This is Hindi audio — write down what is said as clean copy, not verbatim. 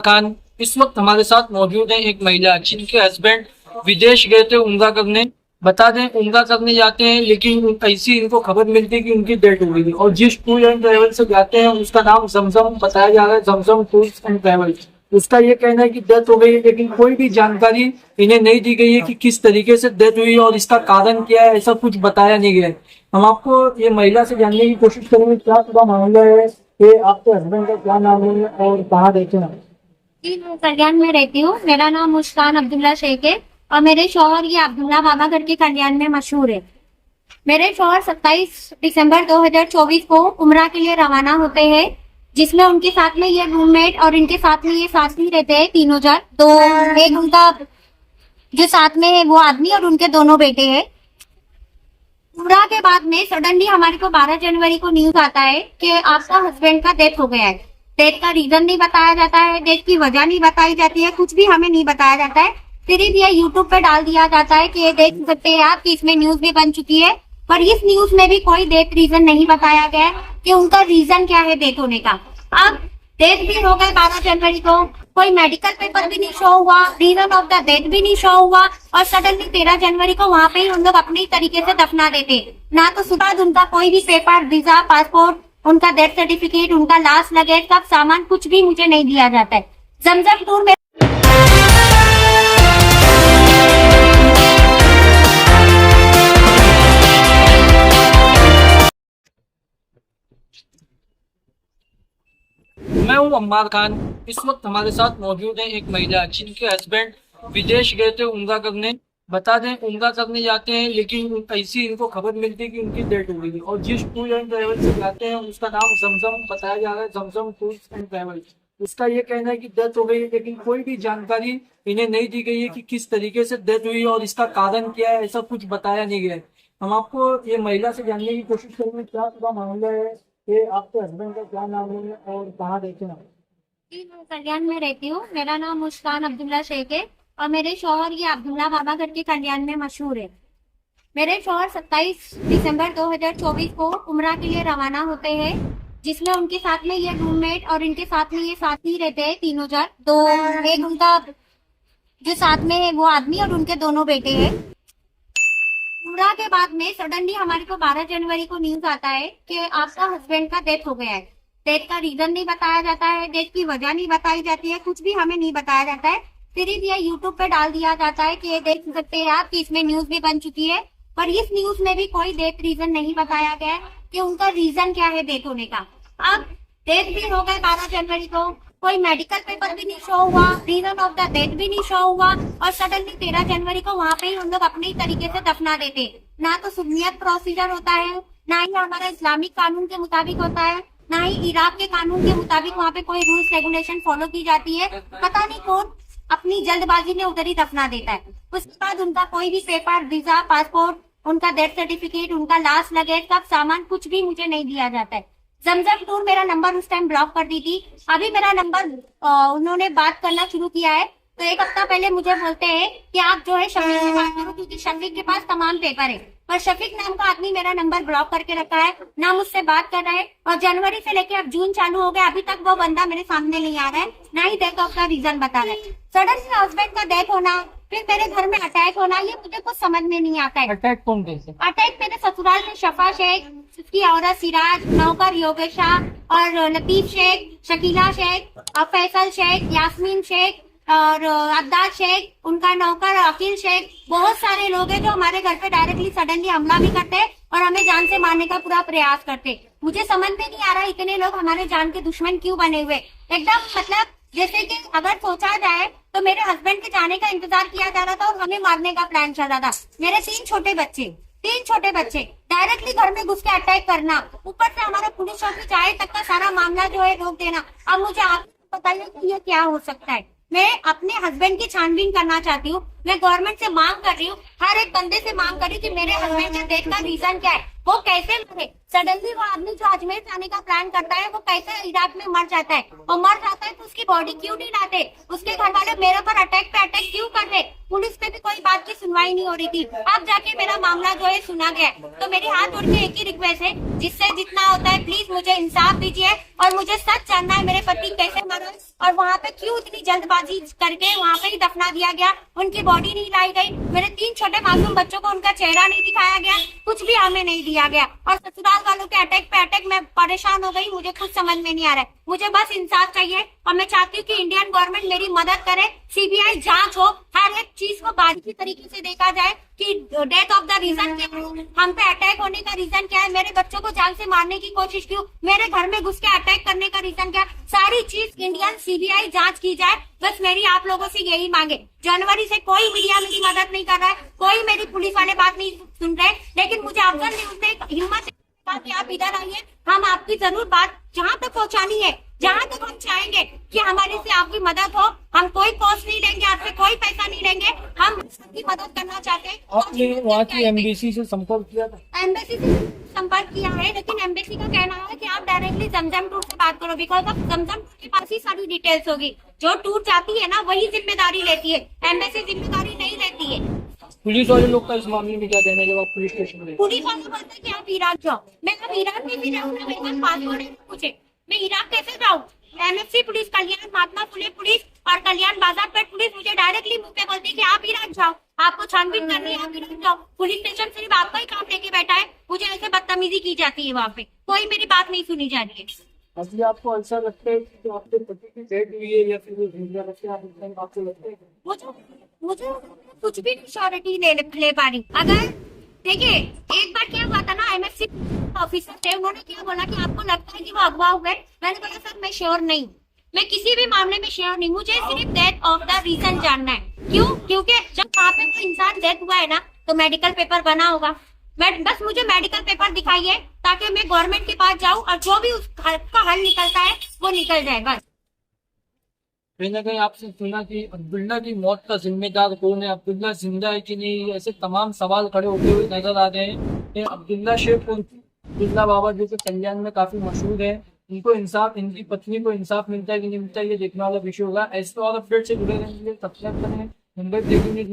खान इस वक्त हमारे साथ मौजूद है। एक महिला जिनके हस्बैंड विदेश गए थे उम्रा करने। बता दें उम्रा करने जाते हैं लेकिन ऐसी इनको खबर मिलती है कि उनकी डेथ हो गई और जिस टूर एंड ट्रेवल से जाते हैं उसका नाम जमजम बताया जा रहा है, जमजम टूर्स एंड ट्रेवल। उसका ये कहना है कि डेथ हो गई है लेकिन कोई भी जानकारी इन्हें नहीं दी गई है कि किस तरीके से डेथ हुई और इसका कारण क्या है, ऐसा कुछ बताया नहीं गया है। हम आपको ये महिला से जानने की कोशिश करेंगे क्या पूरा मामला है, कि आपके हस्बैंड का क्या नाम है और कहाँ रहते हैं। जी मैं कल्याण में रहती हूँ। मेरा नाम मुस्कान अब्दुल्ला शेख है और मेरे शौहर ये अब्दुल्ला बाबा घर के कल्याण में मशहूर है। मेरे शौहर 27 दिसंबर 2024 को उम्रा के लिए रवाना होते हैं, जिसमें उनके साथ में ये रूममेट और इनके साथ में ये साथी रहते हैं तीनों जन। तो एक उनका जो साथ में है वो आदमी और उनके दोनों बेटे हैं। उम्रा के बाद में सडनली हमारे को 12 जनवरी को न्यूज आता है कि आपका हस्बैंड का डेथ हो गया है। डेथ का रीजन नहीं बताया जाता है, डेथ की वजह नहीं बताई जाती है, कुछ भी हमें नहीं बताया जाता है। सिर्फ ये यूट्यूब पे डाल दिया जाता है कि ये देख सकते हैं आप कि इसमें न्यूज भी बन चुकी है, पर इस न्यूज में भी कोई डेथ रीजन नहीं बताया गया है कि उनका रीजन क्या है डेथ होने का। अब डेथ भी हो गए 12 जनवरी को, कोई मेडिकल पेपर भी नहीं शो हुआ, रीजन ऑफ द डेथ भी नहीं शो हुआ और सडनली 13 जनवरी को वहाँ पे ही उन लोग अपनी तरीके से दफना देते। ना तो सुबह उनका कोई भी पेपर, वीजा, पासपोर्ट, उनका डेथ सर्टिफिकेट, उनका लास्ट लगेज, सब सामान कुछ भी मुझे नहीं दिया जाता है। जमजम टूर में मैं हूं अम्मार खान। इस वक्त हमारे साथ मौजूद है एक महिला जिनके हस्बैंड विदेश गए थे उम्रा करने। बता दें उम्रा करने जाते हैं लेकिन ऐसी इनको खबर मिलती है कि उनकी डेथ हो गई और जिस टूर एंड ट्रेवल से जाते हैं उसका नाम जमजम बताया जा रहा है, जमजम टूर्स एंड ट्रेवल। उसका ये कहना है कि डेथ हो गई है लेकिन कोई भी जानकारी इन्हें नहीं दी गई है कि किस तरीके से डेथ हुई और इसका कारण क्या है, ऐसा कुछ बताया नहीं गया है। हम आपको ये महिला से जानने की कोशिश करेंगे क्या पूरा मामला है, कि आपके हस्बैंड का क्या नाम है और कहाँ रहते हैं। जी मैं कल्याण में रहती हूँ। मेरा नाम मुस्कान अब्दुल्ला शेख है और मेरे शौहर ये अब्दुल्ला बाबा घर के कल्याण में मशहूर है। मेरे शौहर 27 दिसंबर 2024 को उम्रा के लिए रवाना होते हैं, जिसमें उनके साथ में ये रूममेट और इनके साथ में ये साथी रहते हैं तीनों जन। तो एक उनका जो साथ में है वो आदमी और उनके दोनों बेटे हैं। उम्रा के बाद में सडनली हमारे को 12 जनवरी को न्यूज आता है कि आपका हस्बैंड का डेथ हो गया है। डेथ का रीजन नहीं बताया जाता है, डेथ की वजह नहीं बताई जाती है, कुछ भी हमें नहीं बताया जाता है। सिर्फ ये यूट्यूब पे डाल दिया जाता है कि ये देख सकते हैं आप कि इसमें न्यूज भी बन चुकी है, पर इस न्यूज में भी कोई डेथ रीजन नहीं बताया गया है कि उनका रीजन क्या है डेथ होने का। अब डेथ भी हो गए 12 जनवरी को, कोई मेडिकल पेपर भी नहीं शो हुआ, रीजन ऑफ द डेथ भी नहीं शो हुआ और सडनली 13 जनवरी को वहाँ पे ही उन लोग अपनी तरीके से दफना देते। ना तो सुन्नियत प्रोसीजर होता है, ना ही हमारा इस्लामिक कानून के मुताबिक होता है, ना ही इराक के कानून के मुताबिक वहाँ पे कोई रूल्स रेगुलेशन फॉलो की जाती है। पता नहीं कौन अपनी जल्दबाजी में उधर ही दफना देता है। उसके बाद उनका कोई भी पेपर, वीजा, पासपोर्ट, उनका डेथ सर्टिफिकेट, उनका लास्ट लगेज, सब सामान कुछ भी मुझे नहीं दिया जाता है। जमजम टूर मेरा नंबर उस टाइम ब्लॉक कर दी थी, अभी मेरा नंबर उन्होंने बात करना शुरू किया है। तो एक हफ्ता पहले मुझे बोलते हैं कि आप जो है शफीक से बात करो क्योंकि शफीक के पास तमाम पेपर है, पर शफीक नाम का आदमी मेरा नंबर ब्लॉक करके रखा है, ना मुझसे बात कर रहा है। और जनवरी से लेके अब जून चालू हो गया, अभी तक वो बंदा मेरे सामने नहीं आ रहा है, ना ही डेथ ऑफ का रीजन बता रहा है। सडन हस्बैंड का डेथ होना, फिर मेरे घर में अटैक होना, ये मुझे कुछ समझ में नहीं आता है। अटैक कौन कैसे? अटैक मेरे ससुराल में शफा शेख, उसकी औरत सिराज, नौकर योगेशा और लतीफ शेख, शकीला शेख और फैसल शेख, यास्मीन शेख और अब्दाद शेख, उनका नौकर अकील शेख, बहुत सारे लोग हैं जो हमारे घर पे डायरेक्टली सडनली हमला भी करते हैं और हमें जान से मारने का पूरा प्रयास करते। मुझे समझ में नहीं आ रहा इतने लोग हमारे जान के दुश्मन क्यों बने हुए। एकदम मतलब जैसे कि अगर सोचा जाए तो मेरे हस्बैंड के जाने का इंतजार किया जा रहा था और हमें मारने का प्लान चल रहा था। मेरे तीन छोटे बच्चे डायरेक्टली घर में घुस के अटैक करना, ऊपर से हमारा पुलिस ऑफिस आए तक का सारा मामला जो है रोक देना। अब मुझे आप बताइए कि ये क्या हो सकता है। मैं अपने हस्बैंड की छानबीन करना चाहती हूँ, मैं गवर्नमेंट से मांग कर रही हूँ, हर एक बंदे से मांग कर रही हूँ कि मेरे हस्बैंड के डेथ का रीजन क्या है, वो कैसे मरे। सडनली वो आदमी जो अजमेर जाने का प्लान करता है वो कैसे इराक में मर जाता है, और मर जाता है तो उसकी बॉडी क्यों नहीं लाते, उसके घर वाले मेरे पर अटैक पे अटैक क्यों कर रहे, पुलिस पे भी कोई बात की सुनवाई नहीं हो रही थी। अब जाके मेरा मामला जो है सुना गया। तो मेरी हाथ जोड़ के एक ही रिक्वेस्ट है, जिससे जितना होता है प्लीज मुझे इंसाफ दीजिए, और मुझे सच जानना है मेरे पति कैसे मरे और वहाँ पे क्यों इतनी जल्दबाजी करके वहाँ पे ही दफना दिया गया, उनकी बॉडी नहीं लाई गई, मेरे 3 छोटे मासूम बच्चों को उनका चेहरा नहीं दिखाया गया, कुछ भी हमें नहीं दिया गया, और ससुराल वालों के अटैक पे अटैक। मैं परेशान हो गई, मुझे कुछ समझ में नहीं आ रहा है, मुझे बस इंसाफ चाहिए। और मैं चाहती हूँ कि इंडियन गवर्नमेंट मेरी मदद करे, सीबीआई जांच हो, हर एक चीज को बारीकी तरीके से देखा जाए कि डेथ ऑफ द रीजन क्या है, हम पे अटैक होने का रीजन क्या है, मेरे बच्चों को जान से मारने की कोशिश क्यों, मेरे घर में घुस के अटैक करने का रीजन क्या, सारी चीज इंडियन सीबीआई जांच की जाए। बस मेरी आप लोगों से यही मांगे। जनवरी से कोई मीडिया मेरी मदद नहीं कर रहा है, कोई मेरी पुलिस वाले बात नहीं सुन रहे, लेकिन मुझे अफजल न्यूज ने हिम्मत कहा कि आप इधर आइए, हम आपकी जरूर बात जहाँ तक पहुँचानी है, जहाँ तक हम चाहेंगे कि हमारे से आपकी मदद हो, हम कोई कॉस्ट नहीं लेंगे, आपसे कोई पैसा नहीं लेंगे, हम सबकी मदद करना चाहते हैं। आपने वहाँ की एम्बेसी से संपर्क किया था? एम्बेसी से संपर्क किया है, लेकिन एम्बेसी का कहना है कि आप डायरेक्टली जमजम टूर से बात करो, बिकॉज ऑफ जमजम टूर के पास ही सारी डिटेल्स होगी, जो टूर जाती है ना वही जिम्मेदारी लेती है, एम्बेसी जिम्मेदारी नहीं लेती है। पुलिस वाले लोग का इस मामले में क्या कहना है जब आप पुलिस स्टेशन गए? पुलिस वाले बोलते हैं कि आप इराक जाओ, मैं अब इराक में भी जाऊँ ना, मेरे पास पासपोर्ट है, पूछे मैं इराक कैसे जाऊँ। एमएफसी पुलिस, कल्याण महात्मा फुले पुलिस और कल्याण बाजारपेट पुलिस मुझे डायरेक्टली मुंह पे बोलती है कि आप इराक जाओ, आपको छानबीन करनी है, आप इराक जाओ। पुलिस स्टेशन सिर्फ आपका ही काम लेके बैठा है, मुझे ऐसे बदतमीजी की जाती है, वहाँ पे कोई मेरी बात नहीं सुनी जा रही है। अभी आपको ऐसा लगता है कि आपके पति की डेथ हुई है या फिर वो जिंदा रखे, आपको लगता है? मुझे कुछ भी श्योरिटी ले पा रही। अगर देखिए एक बार क्या हुआ था ना, एमएफसी ऑफिसर थे, उन्होंने क्या बोला कि आपको लगता है कि वो अगवा हुए, मैंने बोला सर मैं श्योर नहीं, मैं किसी भी मामले में श्योर नहीं, मुझे सिर्फ डेथ ऑफ द रीजन जानना है। क्यों? क्योंकि जब वहाँ पे कोई इंसान डेथ हुआ है ना तो मेडिकल पेपर बना होगा, बस मुझे मेडिकल पेपर दिखाइए ताकि मैं गवर्नमेंट के पास जाऊँ और जो भी उसका हल निकलता है वो निकल जाए बस। कहीं ना कहीं आपसे सुना कि अब्दुल्ला की मौत का जिम्मेदार कौन है, अब्दुल्ला जिंदा है कि नहीं, ऐसे तमाम सवाल खड़े होते हुए नजर आ रहे हैं। ये अब्दुल्ला शेख और अब्दुल्ला बाबा जो कि कल्याण में काफी मशहूर है, इनको इंसाफ, इनकी पत्नी को इंसाफ मिलता है कि नहीं मिलता है, ये देखने वाला विषय होगा। ऐसे और अपडेट से जुड़े रहने के लिए सब्सक्राइब करें मुंबई ब्रेकिंग न्यूज।